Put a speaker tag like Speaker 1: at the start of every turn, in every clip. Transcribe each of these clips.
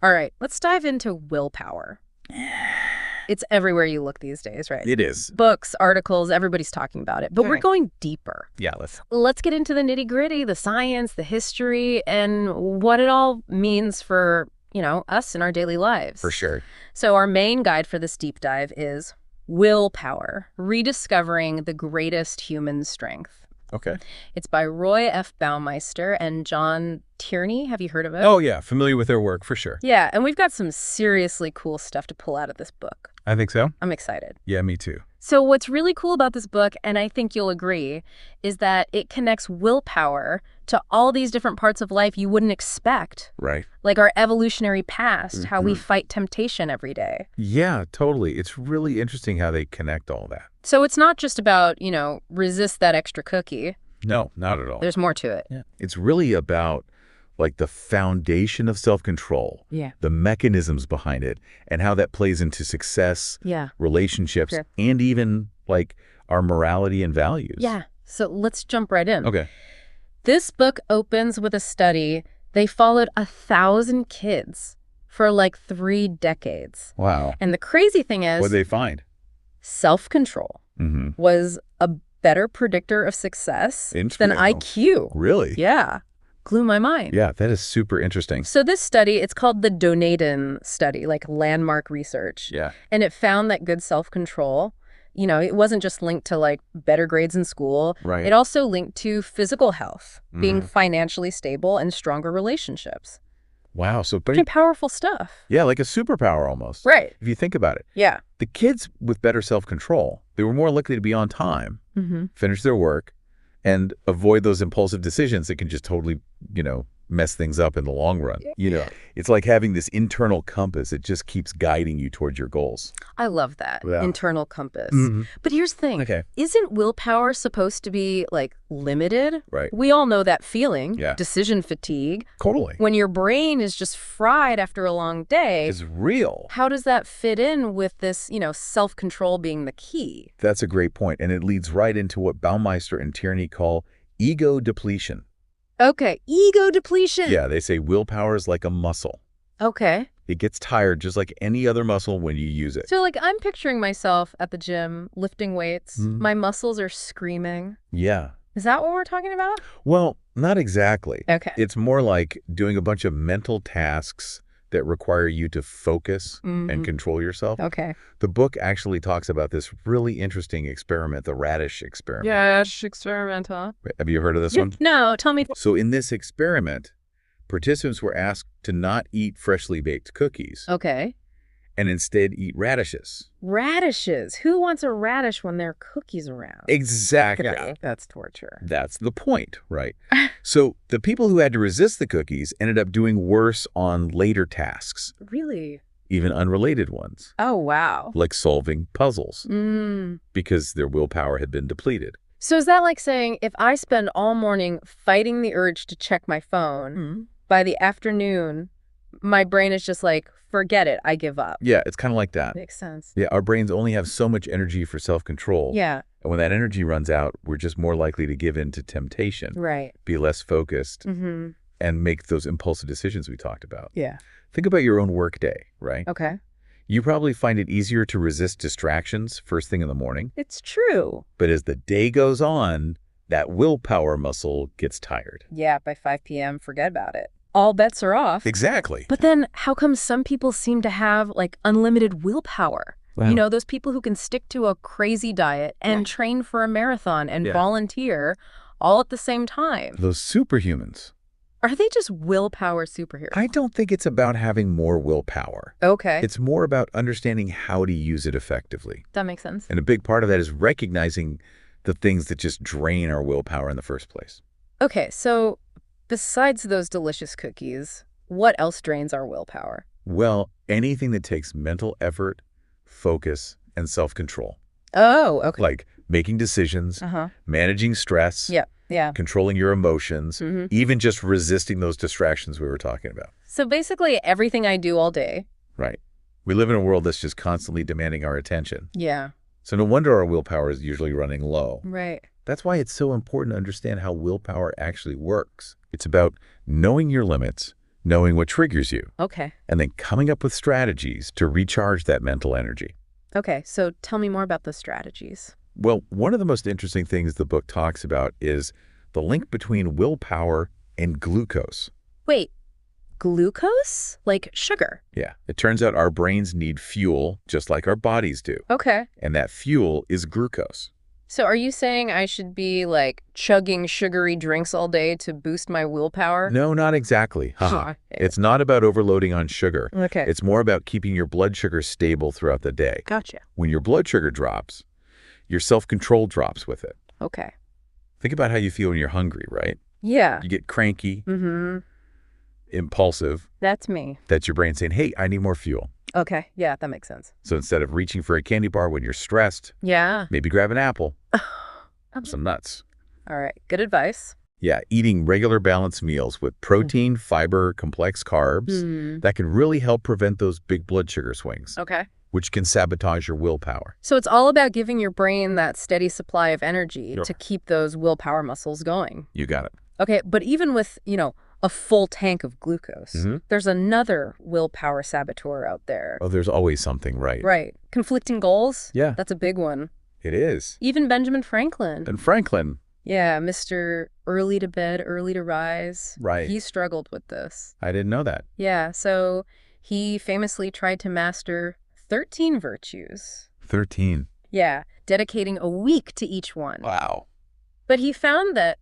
Speaker 1: All right, let's dive into willpower. It's everywhere you look these days, right?
Speaker 2: It is.
Speaker 1: Books, articles, everybody's talking about it. But we're
Speaker 2: Right.
Speaker 1: going deeper.
Speaker 2: Yeah,
Speaker 1: Let's get into the nitty-gritty, the science, the history, and what it all means for, us in our daily lives.
Speaker 2: for sure.
Speaker 1: So our main guide for this deep dive is Willpower, Rediscovering the Greatest Human Strength.
Speaker 2: Okay.
Speaker 1: It's by Roy F Baumeister and Tierney. Have you heard of it?
Speaker 2: Oh, yeah. Familiar with their work, for sure.
Speaker 1: Yeah, and we've got some seriously cool stuff to pull out of this book.
Speaker 2: I think so.
Speaker 1: I'm excited.
Speaker 2: Yeah, me too.
Speaker 1: So what's really cool about this book, and I think you'll agree, is that it connects willpower to all these different parts of life you wouldn't expect.
Speaker 2: Right.
Speaker 1: Like our evolutionary past, how we fight temptation every day.
Speaker 2: Yeah, totally. It's really interesting how they connect all that.
Speaker 1: So it's not just about, resist that extra cookie.
Speaker 2: No, not at all.
Speaker 1: There's more to it.
Speaker 2: Yeah. It's really about like the foundation of self-control,
Speaker 1: Yeah.
Speaker 2: the mechanisms behind it, and how that plays into success,
Speaker 1: Yeah.
Speaker 2: relationships,
Speaker 1: Sure.
Speaker 2: and even like our morality and values.
Speaker 1: Yeah. So let's jump right in.
Speaker 2: Okay.
Speaker 1: This book opens with a study. They followed 1,000 kids for like 3 decades.
Speaker 2: Wow.
Speaker 1: And the crazy thing
Speaker 2: What
Speaker 1: is,
Speaker 2: did they find?
Speaker 1: self-control
Speaker 2: Mm-hmm.
Speaker 1: was a better predictor of success than
Speaker 2: Interesting.
Speaker 1: IQ.
Speaker 2: Really?
Speaker 1: Yeah. Blew my mind.
Speaker 2: Yeah, that is super interesting.
Speaker 1: So this study, it's called the Donaden study, like landmark research.
Speaker 2: Yeah.
Speaker 1: And it found that good self-control, it wasn't just linked to like better grades in school.
Speaker 2: Right.
Speaker 1: It also linked to physical health, being financially stable and stronger relationships.
Speaker 2: Wow. So
Speaker 1: Pretty powerful stuff.
Speaker 2: yeah, like a superpower almost.
Speaker 1: Right.
Speaker 2: If you think about it.
Speaker 1: Yeah.
Speaker 2: The kids with better self-control, they were more likely to be on time, finish their work, and avoid those impulsive decisions that can just totally, mess things up in the long run. It's like having this internal compass. It just keeps guiding you towards your goals.
Speaker 1: I love that.
Speaker 2: Yeah.
Speaker 1: Internal compass.
Speaker 2: Mhm.
Speaker 1: But here's the thing.
Speaker 2: Okay.
Speaker 1: Isn't willpower supposed to be like limited?
Speaker 2: Right.
Speaker 1: We all know that feeling.
Speaker 2: Yeah.
Speaker 1: Decision fatigue.
Speaker 2: Totally.
Speaker 1: When your brain is just fried after a long day.
Speaker 2: It's real.
Speaker 1: How does that fit in with this, self-control being the key?
Speaker 2: That's a great point. And it leads right into what Baumeister and Tierney call ego depletion.
Speaker 1: Okay, ego depletion.
Speaker 2: Yeah, they say willpower is like a muscle.
Speaker 1: Okay.
Speaker 2: It gets tired just like any other muscle when you use it.
Speaker 1: So like I'm picturing myself at the gym lifting weights. My muscles are screaming.
Speaker 2: Yeah.
Speaker 1: Is that what we're talking about?
Speaker 2: Well, not exactly.
Speaker 1: Okay.
Speaker 2: It's more like doing a bunch of mental tasks that require you to focus and control yourself.
Speaker 1: Okay.
Speaker 2: The book actually talks about this really interesting experiment, the radish experiment.
Speaker 1: Yeah, experiment, huh?
Speaker 2: Have you heard of this one?
Speaker 1: No, tell me.
Speaker 2: So in this experiment, participants were asked to not eat freshly baked cookies
Speaker 1: Okay.
Speaker 2: and instead eat radishes.
Speaker 1: Radishes. Who wants a radish when there are cookies around?
Speaker 2: Exactly.
Speaker 1: That's torture.
Speaker 2: That's the point, right? So the people who had to resist the cookies ended up doing worse on later tasks,
Speaker 1: Really?
Speaker 2: even unrelated ones,
Speaker 1: Oh, wow.
Speaker 2: like solving puzzles, because their willpower had been depleted.
Speaker 1: So is that like saying if I spend all morning fighting the urge to check my phone, by the afternoon, my brain is just like, forget it, I give up?
Speaker 2: Yeah, it's kind of like that.
Speaker 1: Makes sense.
Speaker 2: Yeah, our brains only have so much energy for self-control.
Speaker 1: Yeah,
Speaker 2: And when that energy runs out, we're just more likely to give in to temptation,
Speaker 1: right.
Speaker 2: be less focused,
Speaker 1: Mm-hmm.
Speaker 2: and make those impulsive decisions we talked about.
Speaker 1: Yeah.
Speaker 2: Think about your own work day, right?
Speaker 1: Okay.
Speaker 2: You probably find it easier to resist distractions first thing in the morning.
Speaker 1: It's true.
Speaker 2: But as the day goes on, that willpower muscle gets tired.
Speaker 1: Yeah, by 5 p.m., forget about it. All bets are off.
Speaker 2: Exactly.
Speaker 1: But then how come some people seem to have like unlimited willpower?
Speaker 2: Wow.
Speaker 1: Those people who can stick to a crazy diet and train for a marathon and volunteer all at the same time.
Speaker 2: Those superhumans.
Speaker 1: Are they just willpower superheroes?
Speaker 2: I don't think it's about having more willpower.
Speaker 1: Okay.
Speaker 2: It's more about understanding how to use it effectively.
Speaker 1: That makes sense.
Speaker 2: And a big part of that is recognizing the things that just drain our willpower in the first place.
Speaker 1: Okay, so besides those delicious cookies, what else drains our willpower?
Speaker 2: Well, anything that takes mental effort, focus, and self-control.
Speaker 1: Oh, okay.
Speaker 2: Like making decisions, managing stress,
Speaker 1: Yeah.
Speaker 2: controlling your emotions, even just resisting those distractions we were talking about.
Speaker 1: So basically everything I do all day.
Speaker 2: Right. We live in a world that's just constantly demanding our attention.
Speaker 1: Yeah.
Speaker 2: So no wonder our willpower is usually running low.
Speaker 1: Right.
Speaker 2: That's why it's so important to understand how willpower actually works. It's about knowing your limits, knowing what triggers you,
Speaker 1: Okay.
Speaker 2: and then coming up with strategies to recharge that mental energy.
Speaker 1: Okay, so tell me more about the strategies.
Speaker 2: Well, one of the most interesting things the book talks about is the link between willpower and glucose.
Speaker 1: Wait, glucose? Like sugar?
Speaker 2: Yeah, it turns out our brains need fuel just like our bodies do.
Speaker 1: Okay.
Speaker 2: And that fuel is glucose.
Speaker 1: So are you saying I should be, like, chugging sugary drinks all day to boost my willpower?
Speaker 2: No, not exactly. It's not about overloading on sugar.
Speaker 1: Okay.
Speaker 2: It's more about keeping your blood sugar stable throughout the day.
Speaker 1: Gotcha.
Speaker 2: When your blood sugar drops, your self-control drops with it.
Speaker 1: Okay.
Speaker 2: Think about how you feel when you're hungry, right?
Speaker 1: Yeah.
Speaker 2: You get cranky,
Speaker 1: Mm-hmm.
Speaker 2: impulsive.
Speaker 1: That's me.
Speaker 2: That's your brain saying, hey, I need more fuel.
Speaker 1: Okay. Yeah, that makes sense.
Speaker 2: So instead of reaching for a candy bar when you're stressed,
Speaker 1: Yeah.
Speaker 2: maybe grab an apple, some nuts.
Speaker 1: All right. Good advice.
Speaker 2: Yeah, eating regular balanced meals with protein, fiber, complex carbs, that can really help prevent those big blood sugar swings,
Speaker 1: Okay.
Speaker 2: which can sabotage your willpower.
Speaker 1: So it's all about giving your brain that steady supply of energy
Speaker 2: Sure.
Speaker 1: to keep those willpower muscles going.
Speaker 2: You got it.
Speaker 1: Okay, but even with, a full tank of glucose, there's another willpower saboteur out there.
Speaker 2: Oh, there's always something, right?
Speaker 1: Right. Conflicting goals?
Speaker 2: Yeah.
Speaker 1: That's a big one.
Speaker 2: It is.
Speaker 1: Even Benjamin Franklin.
Speaker 2: And Franklin.
Speaker 1: Yeah, Mr. Early to bed, early to rise.
Speaker 2: Right.
Speaker 1: He struggled with this.
Speaker 2: I didn't know that.
Speaker 1: Yeah, so he famously tried to master 13 virtues.
Speaker 2: 13.
Speaker 1: Yeah, dedicating a week to each one.
Speaker 2: Wow.
Speaker 1: But he found that,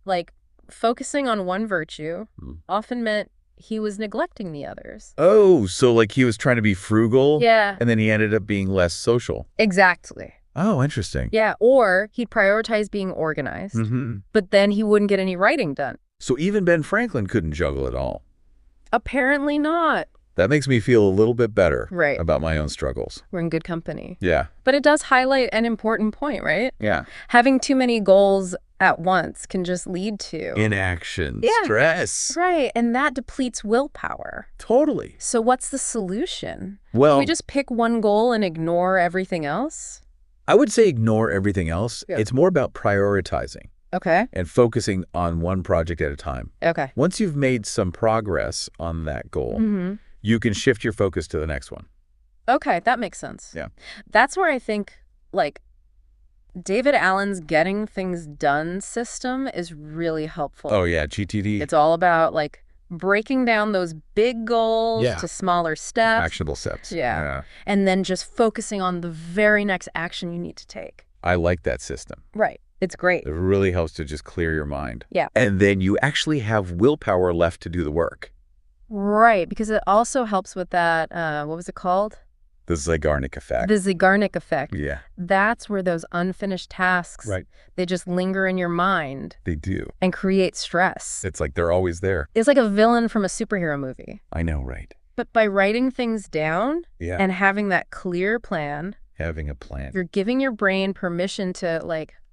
Speaker 1: focusing on one virtue often meant he was neglecting the others.
Speaker 2: Oh, so like he was trying to be frugal?
Speaker 1: Yeah.
Speaker 2: And then he ended up being less social.
Speaker 1: Exactly.
Speaker 2: Oh, interesting.
Speaker 1: Yeah, or he'd prioritize being organized, but then he wouldn't get any writing done.
Speaker 2: So even Ben Franklin couldn't juggle it all.
Speaker 1: Apparently not.
Speaker 2: That makes me feel a little bit better
Speaker 1: Right.
Speaker 2: about my own struggles.
Speaker 1: We're in good company.
Speaker 2: Yeah.
Speaker 1: But it does highlight an important point, right?
Speaker 2: Yeah.
Speaker 1: Having too many goals at once can just lead to
Speaker 2: Inaction,
Speaker 1: Yeah.
Speaker 2: stress.
Speaker 1: Right, and that depletes willpower.
Speaker 2: Totally.
Speaker 1: So what's the solution?
Speaker 2: Well,
Speaker 1: Do we just pick one goal and ignore everything else?
Speaker 2: I would say ignore everything else.
Speaker 1: Yeah.
Speaker 2: It's more about prioritizing
Speaker 1: Okay.
Speaker 2: and focusing on one project at a time.
Speaker 1: Okay.
Speaker 2: Once you've made some progress on that goal, you can shift your focus to the next one.
Speaker 1: Okay, that makes sense.
Speaker 2: Yeah.
Speaker 1: That's where I think, David Allen's getting things done system is really helpful.
Speaker 2: Oh, yeah, GTD.
Speaker 1: It's all about, breaking down those big goals
Speaker 2: Yeah.
Speaker 1: to smaller steps.
Speaker 2: Actionable steps.
Speaker 1: Yeah. And then just focusing on the very next action you need to take.
Speaker 2: I like that system.
Speaker 1: Right. It's great.
Speaker 2: It really helps to just clear your mind.
Speaker 1: Yeah.
Speaker 2: And then you actually have willpower left to do the work.
Speaker 1: Right, because it also helps with that, what was it called?
Speaker 2: The Zeigarnik effect.
Speaker 1: The Zeigarnik effect.
Speaker 2: Yeah,
Speaker 1: That's where those unfinished tasks,
Speaker 2: right.
Speaker 1: they just linger in your mind
Speaker 2: They do.
Speaker 1: and create stress.
Speaker 2: It's like they're always there.
Speaker 1: It's like a villain from a superhero movie.
Speaker 2: I know, right?
Speaker 1: But by writing things down
Speaker 2: Yeah.
Speaker 1: and having that clear plan,
Speaker 2: Having a plan.
Speaker 1: you're giving your brain permission to,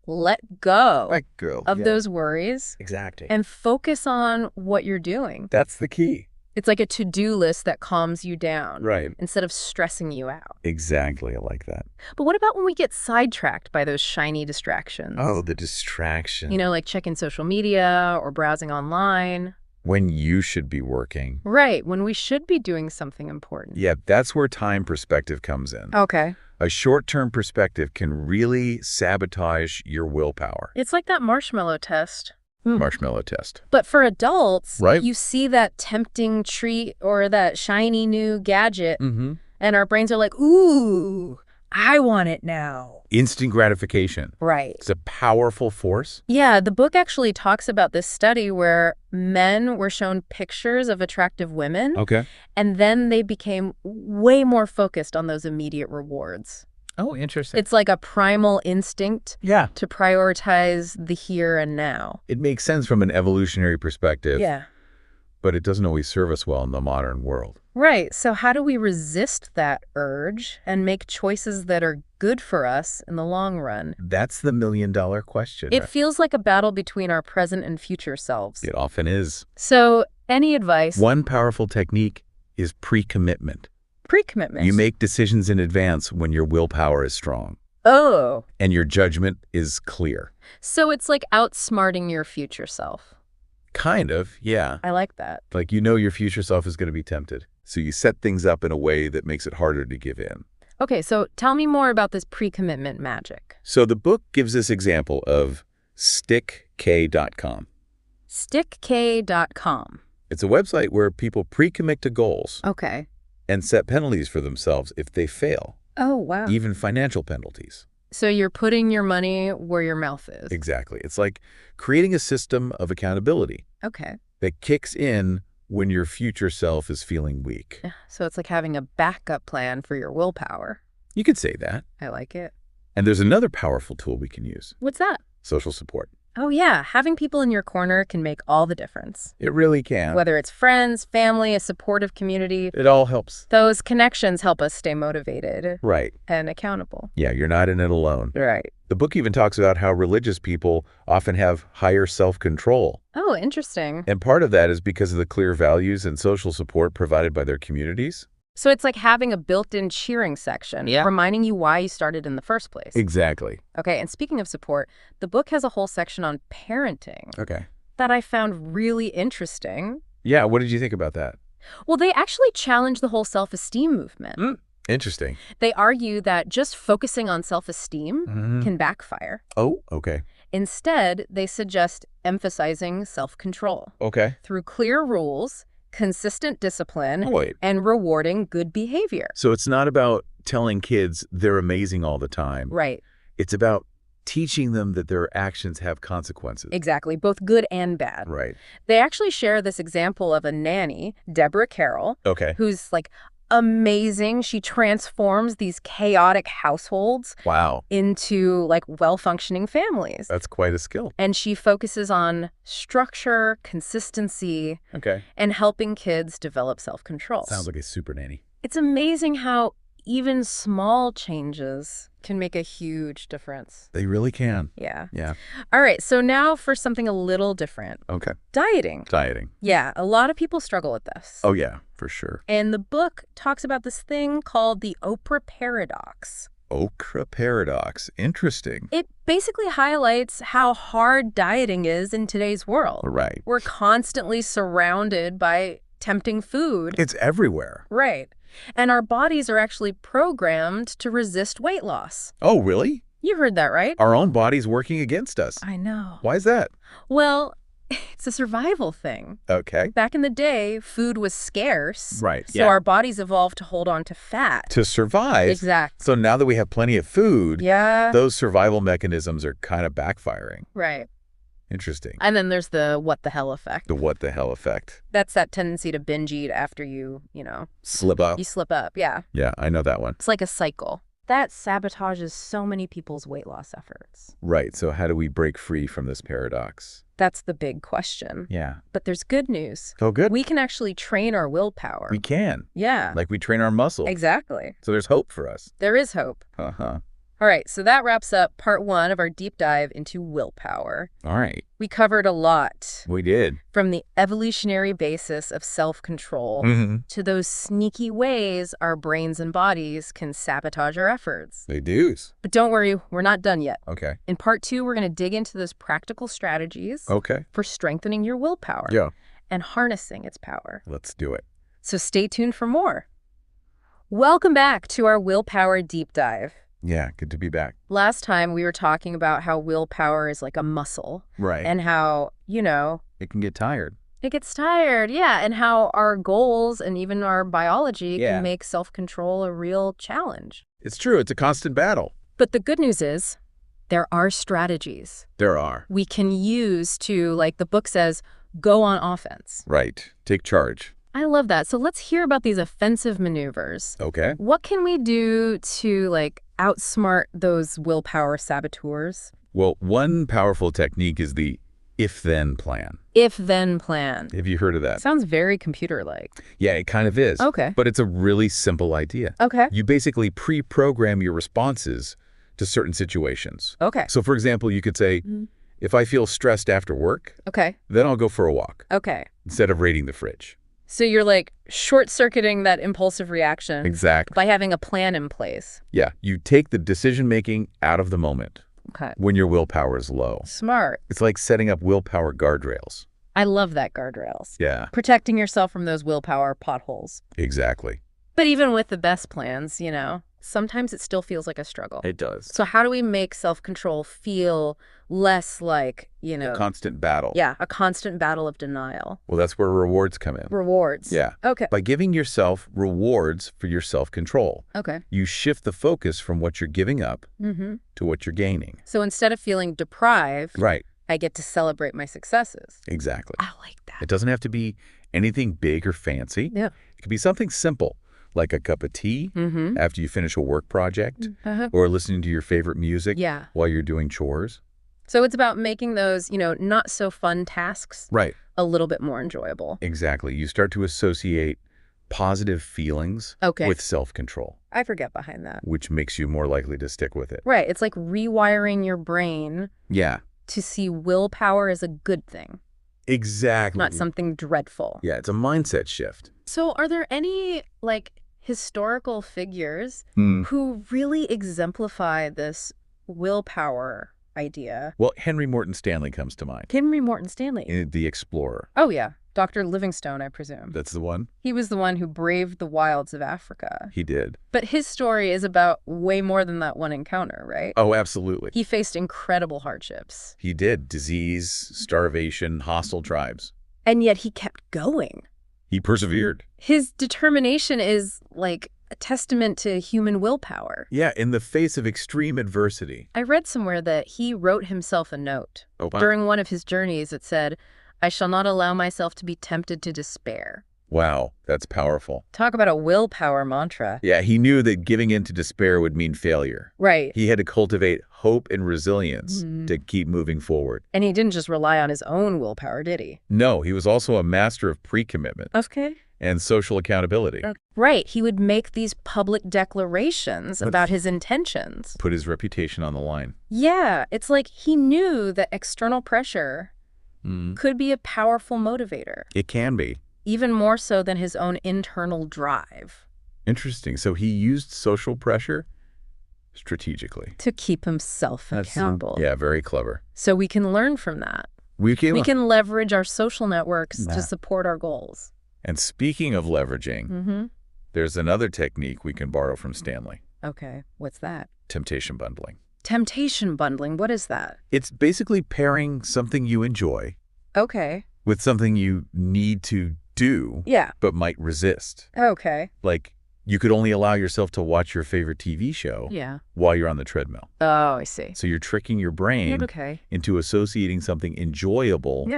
Speaker 1: let go
Speaker 2: Let go.
Speaker 1: of
Speaker 2: Yeah.
Speaker 1: those worries
Speaker 2: Exactly.
Speaker 1: and focus on what you're doing.
Speaker 2: That's the key.
Speaker 1: It's like a to-do list that calms you down.
Speaker 2: Right.
Speaker 1: Instead of stressing you out.
Speaker 2: Exactly. I like that.
Speaker 1: But what about when we get sidetracked by those shiny distractions?
Speaker 2: Oh, the distraction.
Speaker 1: Like checking social media or browsing online.
Speaker 2: When you should be working.
Speaker 1: Right, when we should be doing something important.
Speaker 2: Yeah, that's where time perspective comes in.
Speaker 1: Okay.
Speaker 2: A short-term perspective can really sabotage your willpower.
Speaker 1: It's like that marshmallow test.
Speaker 2: Marshmallow test.
Speaker 1: But for adults,
Speaker 2: Right.
Speaker 1: you see that tempting treat or that shiny new gadget, and our brains are like, ooh, I want it now.
Speaker 2: Instant gratification.
Speaker 1: Right.
Speaker 2: It's a powerful force.
Speaker 1: Yeah, the book actually talks about this study where men were shown pictures of attractive women,
Speaker 2: Okay.
Speaker 1: and then they became way more focused on those immediate rewards.
Speaker 2: Oh, interesting.
Speaker 1: It's like a primal instinct
Speaker 2: Yeah.
Speaker 1: to prioritize the here and now.
Speaker 2: It makes sense from an evolutionary perspective.
Speaker 1: Yeah.
Speaker 2: But it doesn't always serve us well in the modern world.
Speaker 1: Right. So how do we resist that urge and make choices that are good for us in the long run?
Speaker 2: That's the million-dollar question.
Speaker 1: It feels like a battle between our present and future selves.
Speaker 2: It often is.
Speaker 1: So any advice?
Speaker 2: One powerful technique is pre-commitment.
Speaker 1: Pre-commitment.
Speaker 2: You make decisions in advance when your willpower is strong
Speaker 1: Oh.
Speaker 2: and your judgment is clear.
Speaker 1: So it's like outsmarting your future self.
Speaker 2: Kind of, yeah.
Speaker 1: I like that.
Speaker 2: Like, your future self is going to be tempted. So you set things up in a way that makes it harder to give in.
Speaker 1: Okay, so tell me more about this pre-commitment magic.
Speaker 2: So the book gives this example of stickk.com.
Speaker 1: Stickk.com.
Speaker 2: It's a website where people pre-commit to goals.
Speaker 1: Okay.
Speaker 2: And set penalties for themselves if they fail.
Speaker 1: Oh, wow.
Speaker 2: Even financial penalties.
Speaker 1: So you're putting your money where your mouth is.
Speaker 2: Exactly. It's like creating a system of accountability.
Speaker 1: Okay.
Speaker 2: That kicks in when your future self is feeling weak.
Speaker 1: So it's like having a backup plan for your willpower.
Speaker 2: You could say that.
Speaker 1: I like it.
Speaker 2: And there's another powerful tool we can use.
Speaker 1: What's that?
Speaker 2: Social support.
Speaker 1: Oh, yeah. Having people in your corner can make all the difference.
Speaker 2: It really can.
Speaker 1: Whether it's friends, family, a supportive community.
Speaker 2: It all helps.
Speaker 1: Those connections help us stay motivated.
Speaker 2: Right.
Speaker 1: And accountable.
Speaker 2: Yeah, you're not in it alone.
Speaker 1: Right.
Speaker 2: The book even talks about how religious people often have higher self-control.
Speaker 1: Oh, interesting.
Speaker 2: And part of that is because of the clear values and social support provided by their communities.
Speaker 1: So it's like having a built-in cheering section, reminding you why you started in the first place.
Speaker 2: Exactly.
Speaker 1: Okay, and speaking of support, the book has a whole section on parenting.
Speaker 2: Okay.
Speaker 1: That I found really interesting.
Speaker 2: Yeah, what did you think about that?
Speaker 1: Well, they actually challenge the whole self-esteem movement.
Speaker 2: Interesting.
Speaker 1: They argue that just focusing on self-esteem can backfire.
Speaker 2: Oh, okay.
Speaker 1: Instead, they suggest emphasizing self-control.
Speaker 2: Okay.
Speaker 1: Through clear rules, consistent discipline, and rewarding good behavior.
Speaker 2: So it's not about telling kids they're amazing all the time.
Speaker 1: Right.
Speaker 2: It's about teaching them that their actions have consequences.
Speaker 1: Exactly, both good and bad.
Speaker 2: Right.
Speaker 1: They actually share this example of a nanny, Deborah Carroll, who's like amazing. She transforms these chaotic households into like well-functioning families.
Speaker 2: That's quite a skill.
Speaker 1: And she focuses on structure, consistency, and helping kids develop self-control.
Speaker 2: Sounds like a super nanny.
Speaker 1: It's amazing how even small changes can make a huge difference.
Speaker 2: They really can.
Speaker 1: Yeah.
Speaker 2: Yeah.
Speaker 1: All right, so now for something a little different.
Speaker 2: Okay.
Speaker 1: Dieting.
Speaker 2: Dieting.
Speaker 1: Yeah, a lot of people struggle with this.
Speaker 2: Oh, yeah, for sure.
Speaker 1: And the book talks about this thing called the Oprah paradox.
Speaker 2: Oprah paradox. Interesting.
Speaker 1: It basically highlights how hard dieting is in today's world.
Speaker 2: Right.
Speaker 1: We're constantly surrounded by tempting food.
Speaker 2: It's everywhere.
Speaker 1: Right. And our bodies are actually programmed to resist weight loss.
Speaker 2: Oh, really?
Speaker 1: You heard that, right?
Speaker 2: Our own body's working against us.
Speaker 1: I know.
Speaker 2: Why is that?
Speaker 1: Well, it's a survival thing.
Speaker 2: Okay.
Speaker 1: Back in the day, food was scarce.
Speaker 2: Right.
Speaker 1: So our bodies evolved to hold on to fat.
Speaker 2: To survive.
Speaker 1: Exactly.
Speaker 2: So now that we have plenty of food, those survival mechanisms are kind of backfiring.
Speaker 1: Right.
Speaker 2: Interesting.
Speaker 1: And then there's the what the hell effect.
Speaker 2: The what the hell effect.
Speaker 1: That's that tendency to binge eat after you
Speaker 2: slip up.
Speaker 1: You slip up, yeah.
Speaker 2: Yeah, I know that one.
Speaker 1: It's like a cycle. That sabotages so many people's weight loss efforts.
Speaker 2: Right. So how do we break free from this paradox?
Speaker 1: That's the big question.
Speaker 2: Yeah.
Speaker 1: But there's good news.
Speaker 2: Oh, good.
Speaker 1: We can actually train our willpower.
Speaker 2: We can.
Speaker 1: Yeah.
Speaker 2: Like we train our muscle.
Speaker 1: Exactly.
Speaker 2: So there's hope for us.
Speaker 1: There is hope.
Speaker 2: Uh-huh.
Speaker 1: All right, so that wraps up part 1 of our deep dive into willpower.
Speaker 2: All right.
Speaker 1: We covered a lot.
Speaker 2: We did.
Speaker 1: From the evolutionary basis of self-control to those sneaky ways our brains and bodies can sabotage our efforts.
Speaker 2: They do.
Speaker 1: But don't worry, we're not done yet.
Speaker 2: Okay.
Speaker 1: In part 2, we're going to dig into those practical strategies for strengthening your willpower and harnessing its power.
Speaker 2: Let's do it.
Speaker 1: So stay tuned for more. Welcome back to our willpower deep dive.
Speaker 2: Yeah, good to be back.
Speaker 1: Last time we were talking about how willpower is like a muscle.
Speaker 2: Right.
Speaker 1: And how,
Speaker 2: it can get tired.
Speaker 1: It gets tired, yeah. And how our goals and even our biology can make self-control a real challenge.
Speaker 2: It's true. It's a constant battle.
Speaker 1: But the good news is there are strategies.
Speaker 2: There are.
Speaker 1: We can use to, like the book says, go on offense.
Speaker 2: Right. Take charge.
Speaker 1: I love that. So let's hear about these offensive maneuvers.
Speaker 2: Okay.
Speaker 1: What can we do to, outsmart those willpower saboteurs?
Speaker 2: Well, one powerful technique is the if-then plan.
Speaker 1: If-then plan.
Speaker 2: Have you heard of that?
Speaker 1: Sounds very computer-like.
Speaker 2: Yeah, it kind of is.
Speaker 1: Okay.
Speaker 2: But it's a really simple idea.
Speaker 1: Okay.
Speaker 2: You basically pre-program your responses to certain situations.
Speaker 1: Okay.
Speaker 2: So, for example, you could say, if I feel stressed after work, then I'll go for a walk.
Speaker 1: Okay.
Speaker 2: Instead of raiding the fridge.
Speaker 1: So you're short-circuiting that impulsive reaction.
Speaker 2: Exactly.
Speaker 1: By having a plan in place.
Speaker 2: Yeah. You take the decision-making out of the moment.
Speaker 1: Okay.
Speaker 2: When your willpower is low.
Speaker 1: Smart.
Speaker 2: It's like setting up willpower guardrails.
Speaker 1: I love that, guardrails.
Speaker 2: Yeah.
Speaker 1: Protecting yourself from those willpower potholes.
Speaker 2: Exactly.
Speaker 1: But even with the best plans, sometimes it still feels like a struggle.
Speaker 2: It does.
Speaker 1: So how do we make self-control feel less like,
Speaker 2: A constant battle.
Speaker 1: Yeah, a constant battle of denial?
Speaker 2: Well, that's where rewards come in.
Speaker 1: Rewards.
Speaker 2: Yeah.
Speaker 1: Okay.
Speaker 2: By giving yourself rewards for your self-control.
Speaker 1: Okay.
Speaker 2: You shift the focus from what you're giving up to what you're gaining.
Speaker 1: So instead of feeling deprived,
Speaker 2: right,
Speaker 1: I get to celebrate my successes.
Speaker 2: Exactly.
Speaker 1: I like that.
Speaker 2: It doesn't have to be anything big or fancy.
Speaker 1: Yeah.
Speaker 2: It could be something simple, like a cup of tea after you finish a work project or listening to your favorite music while you're doing chores.
Speaker 1: So it's about making those, not so fun tasks a little bit more enjoyable.
Speaker 2: Exactly. You start to associate positive feelings with self-control.
Speaker 1: I forget behind that.
Speaker 2: Which makes you more likely to stick with it.
Speaker 1: Right. It's like rewiring your brain to see willpower as a good thing.
Speaker 2: Exactly.
Speaker 1: Not something dreadful.
Speaker 2: Yeah, it's a mindset shift.
Speaker 1: So are there any, historical figures who really exemplify this willpower idea?
Speaker 2: Well, Henry Morton Stanley comes to mind.
Speaker 1: Henry Morton Stanley?
Speaker 2: The explorer.
Speaker 1: Oh, yeah. Dr. Livingstone, I presume.
Speaker 2: That's the one?
Speaker 1: He was the one who braved the wilds of Africa.
Speaker 2: He did.
Speaker 1: But his story is about way more than that one encounter, right?
Speaker 2: Oh, absolutely.
Speaker 1: He faced incredible hardships.
Speaker 2: He did. Disease, starvation, hostile tribes.
Speaker 1: And yet he kept going.
Speaker 2: He persevered.
Speaker 1: His determination is like a testament to human willpower.
Speaker 2: Yeah, in the face of extreme adversity.
Speaker 1: I read somewhere that he wrote himself a note.
Speaker 2: Oh, wow.
Speaker 1: During one of his journeys, it said, "I shall not allow myself to be tempted to despair."
Speaker 2: Wow, that's powerful.
Speaker 1: Talk about a willpower mantra.
Speaker 2: Yeah, he knew that giving in to despair would mean failure.
Speaker 1: Right.
Speaker 2: He had to cultivate hope and resilience to keep moving forward.
Speaker 1: And he didn't just rely on his own willpower, did he?
Speaker 2: No, he was also a master of pre-commitment.
Speaker 1: Okay.
Speaker 2: And social accountability.
Speaker 1: Right. He would make these public declarations about his intentions.
Speaker 2: Put his reputation on the line.
Speaker 1: Yeah. It's like he knew that external pressure could be a powerful motivator.
Speaker 2: It can be.
Speaker 1: Even more so than his own internal drive.
Speaker 2: Interesting. So he used social pressure strategically.
Speaker 1: To keep himself accountable.
Speaker 2: Yeah, very clever.
Speaker 1: So we can learn from that. We can leverage our social networks to support our goals.
Speaker 2: And speaking of leveraging, there's another technique we can borrow from Stanley.
Speaker 1: Okay, what's that?
Speaker 2: Temptation bundling.
Speaker 1: Temptation bundling, what is that?
Speaker 2: It's basically pairing something you enjoy with something you need to do but might resist.
Speaker 1: Okay.
Speaker 2: Like, you could only allow yourself to watch your favorite TV show while you're on the treadmill.
Speaker 1: Oh, I see.
Speaker 2: So you're tricking your brain into associating something enjoyable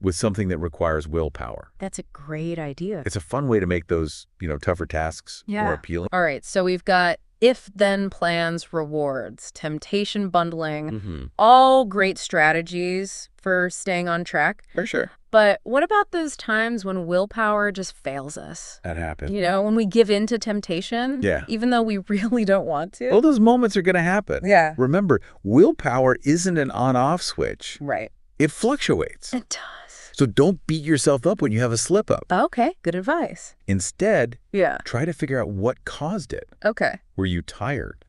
Speaker 2: with something that requires willpower.
Speaker 1: That's a great idea.
Speaker 2: It's a fun way to make those, tougher tasks more appealing.
Speaker 1: All right, so we've got if-then plans, rewards, temptation bundling, all great strategies for staying on track.
Speaker 2: For sure.
Speaker 1: But what about those times when willpower just fails us?
Speaker 2: That happens.
Speaker 1: When we give in to temptation, even though we really don't want to.
Speaker 2: Well, those moments are going to happen.
Speaker 1: Yeah.
Speaker 2: Remember, willpower isn't an on-off switch.
Speaker 1: Right.
Speaker 2: It fluctuates.
Speaker 1: It does.
Speaker 2: So don't beat yourself up when you have a slip-up.
Speaker 1: Okay, good advice.
Speaker 2: Instead, try to figure out what caused it.
Speaker 1: Okay.
Speaker 2: Were you tired?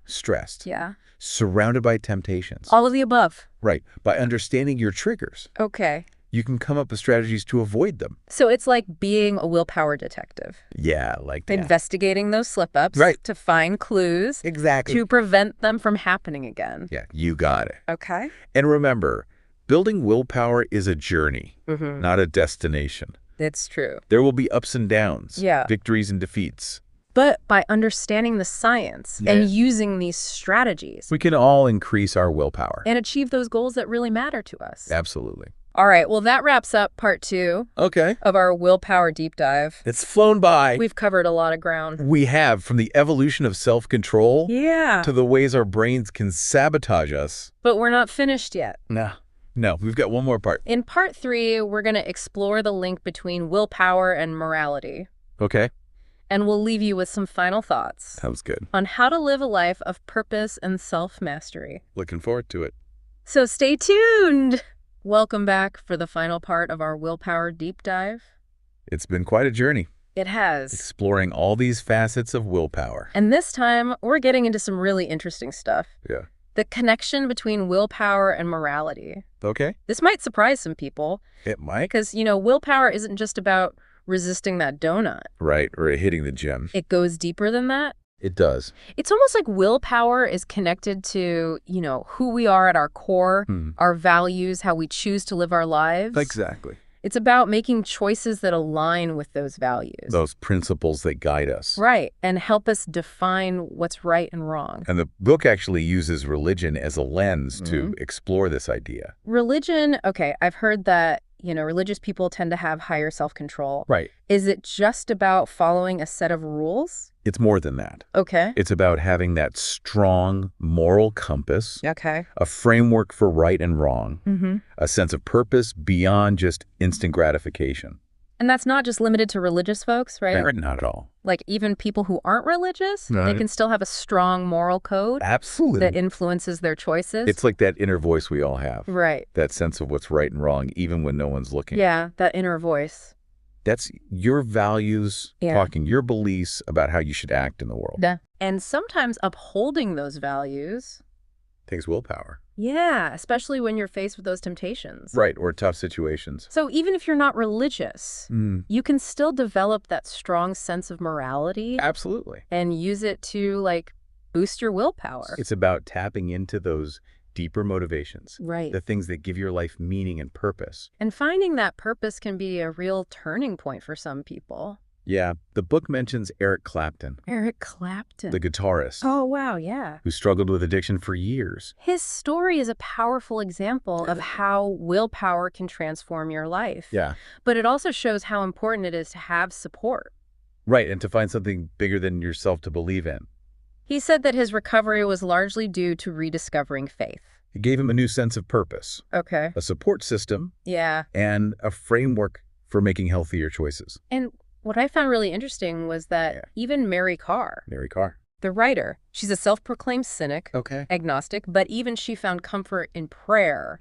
Speaker 2: Stressed?
Speaker 1: Yeah.
Speaker 2: Surrounded by temptations?
Speaker 1: All of the above.
Speaker 2: Right. By understanding your triggers.
Speaker 1: Okay.
Speaker 2: You can come up with strategies to avoid them.
Speaker 1: So it's like being a willpower detective.
Speaker 2: Yeah, like that.
Speaker 1: Investigating those slip-ups to find clues.
Speaker 2: Exactly.
Speaker 1: To prevent them from happening again.
Speaker 2: Yeah, you got it.
Speaker 1: Okay.
Speaker 2: And remember, building willpower is a journey, not a destination.
Speaker 1: It's true.
Speaker 2: There will be ups and downs, victories and defeats.
Speaker 1: But by understanding the science and using these strategies,
Speaker 2: we can all increase our willpower.
Speaker 1: And achieve those goals that really matter to us.
Speaker 2: Absolutely.
Speaker 1: All right, well, that wraps up part 2 of our willpower deep dive.
Speaker 2: It's flown by.
Speaker 1: We've covered a lot of ground.
Speaker 2: We have, from the evolution of self-control to the ways our brains can sabotage us.
Speaker 1: But we're not finished yet.
Speaker 2: No, we've got one more part.
Speaker 1: In part 3, we're going to explore the link between willpower and morality.
Speaker 2: Okay.
Speaker 1: And we'll leave you with some final thoughts.
Speaker 2: Sounds good.
Speaker 1: On how to live a life of purpose and self-mastery.
Speaker 2: Looking forward to it.
Speaker 1: So stay tuned. Welcome back for the final part of our willpower deep dive.
Speaker 2: It's been quite a journey.
Speaker 1: It has.
Speaker 2: Exploring all these facets of willpower.
Speaker 1: And this time, we're getting into some really interesting stuff.
Speaker 2: Yeah.
Speaker 1: The connection between willpower and morality.
Speaker 2: Okay.
Speaker 1: This might surprise some people.
Speaker 2: It might.
Speaker 1: Because, willpower isn't just about resisting that donut.
Speaker 2: Right, or hitting the gym.
Speaker 1: It goes deeper than that.
Speaker 2: It does.
Speaker 1: It's almost like willpower is connected to, who we are at our core, our values, how we choose to live our lives.
Speaker 2: Exactly.
Speaker 1: It's about making choices that align with those values.
Speaker 2: Those principles that guide us.
Speaker 1: Right, and help us define what's right and wrong.
Speaker 2: And the book actually uses religion as a lens to explore this idea.
Speaker 1: Religion, okay, I've heard that, religious people tend to have higher self-control.
Speaker 2: Right.
Speaker 1: Is it just about following a set of rules?
Speaker 2: It's more than that.
Speaker 1: Okay.
Speaker 2: It's about having that strong moral compass.
Speaker 1: Okay.
Speaker 2: A framework for right and wrong. A sense of purpose beyond just instant gratification.
Speaker 1: And that's not just limited to religious folks, right?
Speaker 2: Not at all.
Speaker 1: Like even people who aren't religious, they can still have a strong moral code.
Speaker 2: Absolutely.
Speaker 1: That influences their choices.
Speaker 2: It's like that inner voice we all have.
Speaker 1: Right.
Speaker 2: That sense of what's right and wrong, even when no one's looking.
Speaker 1: Yeah, that inner voice.
Speaker 2: That's your values, talking your beliefs about how you should act in the world.
Speaker 1: Yeah. And sometimes upholding those values
Speaker 2: takes willpower.
Speaker 1: Yeah, especially when you're faced with those temptations.
Speaker 2: Right, or tough situations.
Speaker 1: So even if you're not religious, you can still develop that strong sense of morality.
Speaker 2: Absolutely.
Speaker 1: And use it to, boost your willpower.
Speaker 2: It's about tapping into those deeper motivations.
Speaker 1: Right.
Speaker 2: The things that give your life meaning and purpose.
Speaker 1: And finding that purpose can be a real turning point for some people.
Speaker 2: Yeah, the book mentions Eric Clapton.
Speaker 1: Eric Clapton.
Speaker 2: The guitarist.
Speaker 1: Oh, wow, yeah.
Speaker 2: Who struggled with addiction for years.
Speaker 1: His story is a powerful example of how willpower can transform your life.
Speaker 2: Yeah.
Speaker 1: But it also shows how important it is to have support.
Speaker 2: Right, and to find something bigger than yourself to believe in.
Speaker 1: He said that his recovery was largely due to rediscovering faith.
Speaker 2: It gave him a new sense of purpose.
Speaker 1: Okay.
Speaker 2: A support system.
Speaker 1: Yeah.
Speaker 2: And a framework for making healthier choices.
Speaker 1: And what I found really interesting was that even Mary Karr, the writer, she's a self-proclaimed cynic, agnostic, but even she found comfort in prayer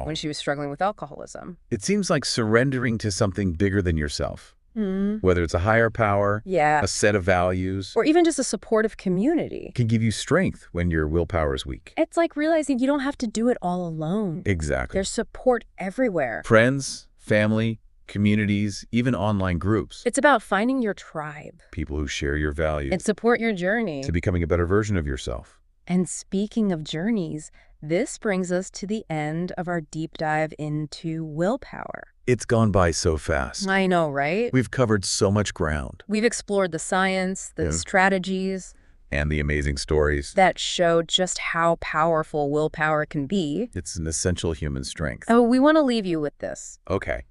Speaker 1: when she was struggling with alcoholism.
Speaker 2: It seems like surrendering to something bigger than yourself, whether it's a higher power, a set of values,
Speaker 1: or even just a supportive community,
Speaker 2: can give you strength when your willpower is weak.
Speaker 1: It's like realizing you don't have to do it all alone.
Speaker 2: Exactly.
Speaker 1: There's support everywhere.
Speaker 2: Friends, family, communities, even online groups.
Speaker 1: It's about finding your tribe.
Speaker 2: People who share your values.
Speaker 1: And support your journey.
Speaker 2: To becoming a better version of yourself.
Speaker 1: And speaking of journeys, this brings us to the end of our deep dive into willpower.
Speaker 2: It's gone by so fast.
Speaker 1: I know, right?
Speaker 2: We've covered so much ground.
Speaker 1: We've explored the science, the strategies,
Speaker 2: and the amazing stories
Speaker 1: that show just how powerful willpower can be.
Speaker 2: It's an essential human strength.
Speaker 1: Oh, we want to leave you with this.
Speaker 2: Okay.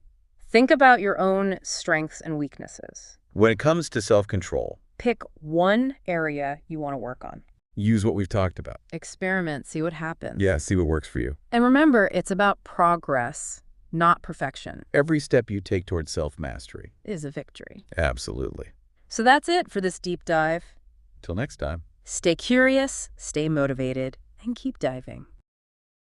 Speaker 1: Think about your own strengths and weaknesses.
Speaker 2: When it comes to self-control,
Speaker 1: pick one area you want to work on.
Speaker 2: Use what we've talked about.
Speaker 1: Experiment, see what happens.
Speaker 2: Yeah, see what works for you.
Speaker 1: And remember, it's about progress, not perfection.
Speaker 2: Every step you take towards self-mastery
Speaker 1: is a victory.
Speaker 2: Absolutely.
Speaker 1: So that's it for this deep dive.
Speaker 2: Till next time.
Speaker 1: Stay curious, stay motivated, and keep diving.